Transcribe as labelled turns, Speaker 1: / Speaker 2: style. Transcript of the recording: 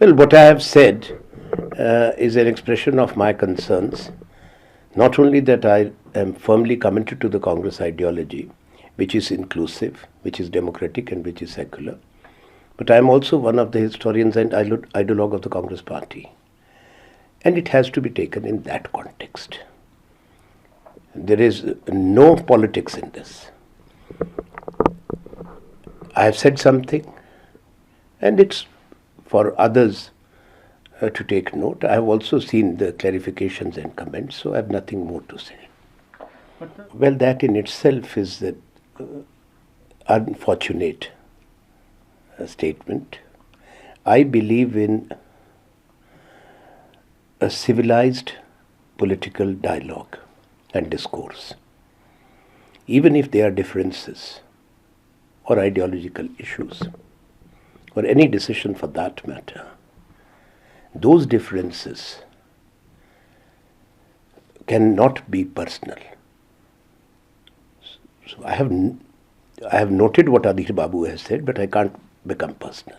Speaker 1: Well, what I have said is an expression of my concerns. Not only that I am firmly committed to the Congress ideology, which is inclusive, which is democratic and which is secular, but I am also one of the historians and ideologue of the Congress party. And it has to be taken in that context. There is no politics in this. I have said something and it's for others to take note. I have also seen the clarifications and comments, so I have nothing more to say. Well, that in itself is an unfortunate statement. I believe in a civilized political dialogue and discourse. Even if there are differences or ideological issues, or any decision for that matter, those differences cannot be personal. So I have noted what Adhir Babu has said, but I can't become personal.